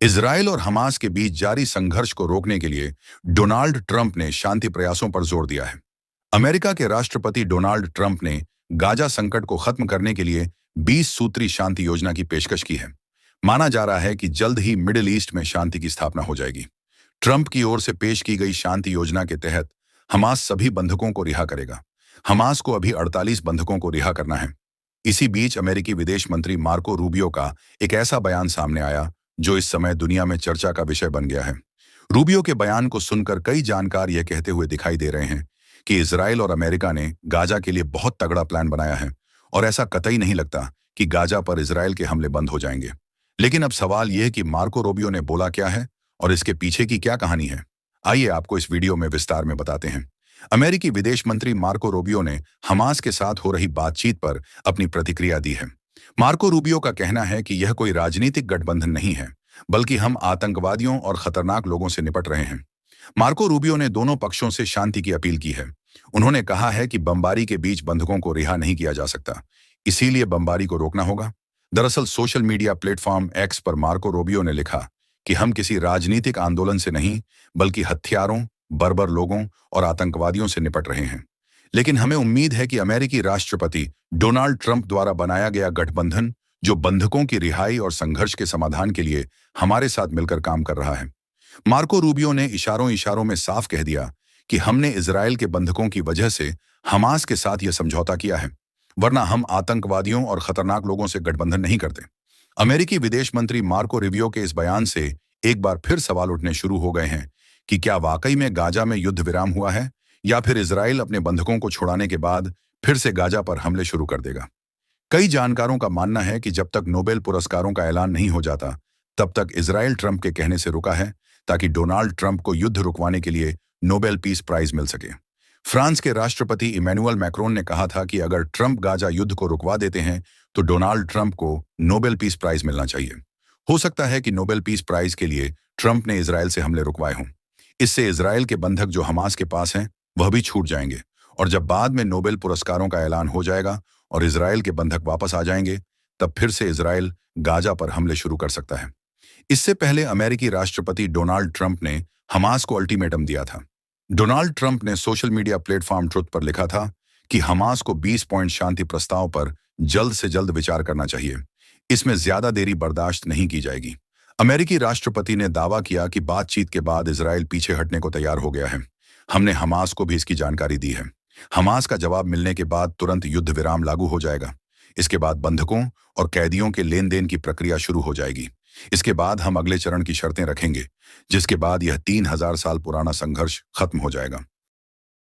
Israel और Hamas के बीच जारी संघर्ष को रोकने के लिए डोनाल्ड ट्रंप ने शांति प्रयासों पर जोर दिया है। अमेरिका के राष्ट्रपति डोनाल्ड ट्रंप ने गाजा संकट को खत्म करने के लिए 20 सूत्री शांति योजना की पेशकश की है। माना जा रहा है कि जल्द ही मिडिल ईस्ट में शांति की स्थापना हो जाएगी। ट्रंप की ओर से पेश की गई शांति योजना के तहत हमास सभी बंधकों को रिहा करेगा। हमास को अभी 48 बंधकों को रिहा करना है। इसी बीच अमेरिकी विदेश मंत्री मार्को रूबियो का एक ऐसा बयान सामने आया जो इस समय दुनिया में चर्चा का विषय बन गया है। रूबियो के बयान को सुनकर कई जानकार यह कहते हुए दिखाई दे रहे हैं कि इजराइल और अमेरिका ने गाजा के लिए बहुत तगड़ा प्लान बनाया है और ऐसा कतई नहीं लगता कि गाजा पर इजराइल के हमले बंद हो जाएंगे। लेकिन अब सवाल यह है कि मार्को रूबियो ने बोला क्या है और इसके पीछे की क्या कहानी है। आइए आपको इस वीडियो में विस्तार में बताते हैं। अमेरिकी विदेश मंत्री मार्को रूबियो ने हमास के साथ हो रही बातचीत पर अपनी प्रतिक्रिया दी है। मार्को रूबियो का कहना है कि यह कोई राजनीतिक गठबंधन नहीं है, बल्कि हम आतंकवादियों और खतरनाक लोगों से निपट रहे हैं। मार्को रूबियो ने दोनों पक्षों से शांति की अपील की है। उन्होंने कहा है कि बमबारी के बीच बंधकों को रिहा नहीं किया जा सकता, इसीलिए बमबारी को रोकना होगा। दरअसल सोशल मीडिया प्लेटफॉर्म एक्स पर मार्को रूबियो ने लिखा कि हम किसी राजनीतिक आंदोलन से नहीं, बल्कि हथियारों, बर्बर लोगों और आतंकवादियों से निपट रहे हैं। लेकिन हमें उम्मीद है कि अमेरिकी राष्ट्रपति डोनाल्ड ट्रंप द्वारा बनाया गया गठबंधन, जो बंधकों की रिहाई और संघर्ष के समाधान के लिए हमारे साथ मिलकर काम कर रहा है। मार्को रूबियो ने इशारों इशारों में साफ कह दिया कि हमने इजराइल के बंधकों की वजह से हमास के साथ यह समझौता किया है, वरना हम आतंकवादियों और खतरनाक लोगों से गठबंधन नहीं करते। अमेरिकी विदेश मंत्री मार्को रूबियो के इस बयान से एक बार फिर सवाल उठने शुरू हो गए हैं कि क्या वाकई में गाजा में युद्ध विराम हुआ है, या फिर इजराइल अपने बंधकों को छुड़ाने के बाद फिर से गाजा पर हमले शुरू कर देगा। कई जानकारों का मानना है कि जब तक नोबेल पुरस्कारों का ऐलान नहीं हो जाता, तब तक इजराइल ट्रंप के कहने से रुका है, ताकि डोनाल्ड ट्रंप को युद्ध रुकवाने के लिए नोबेल पीस प्राइज मिल सके। फ्रांस के राष्ट्रपति इमैनुअल मैक्रोन ने कहा था कि अगर ट्रंप गाजा युद्ध को रुकवा देते हैं तो डोनाल्ड ट्रंप को नोबेल पीस प्राइज मिलना चाहिए। हो सकता है कि नोबेल पीस प्राइज के लिए ट्रंप ने इजराइल से हमले रुकवाए हों। इससे इजराइल के बंधक जो हमास के पास हैं वह भी छूट जाएंगे, और जब बाद में नोबेल पुरस्कारों का ऐलान हो जाएगा और इजराइल के बंधक वापस आ जाएंगे, तब फिर से इजराइल गाजा पर हमले शुरू कर सकता है। इससे पहले अमेरिकी राष्ट्रपति डोनाल्ड ट्रंप ने हमास को अल्टीमेटम दिया था। डोनाल्ड ट्रंप ने सोशल मीडिया प्लेटफॉर्म ट्रुथ पर लिखा था कि हमास को 20 पॉइंट शांति प्रस्ताव पर जल्द से जल्द विचार करना चाहिए। इसमें ज्यादा देरी बर्दाश्त नहीं की जाएगी। अमेरिकी राष्ट्रपति ने दावा किया कि बातचीत के बाद इजराइल पीछे हटने को तैयार हो गया है। हमने हमास को भी इसकी जानकारी दी है। हमास का जवाब मिलने के बाद तुरंत युद्ध विराम लागू हो जाएगा। इसके बाद बंधकों और कैदियों के लेन देन की प्रक्रिया शुरू हो जाएगी। इसके बाद हम अगले चरण की शर्तें रखेंगे, जिसके बाद यह 3000 साल पुराना संघर्ष खत्म हो जाएगा।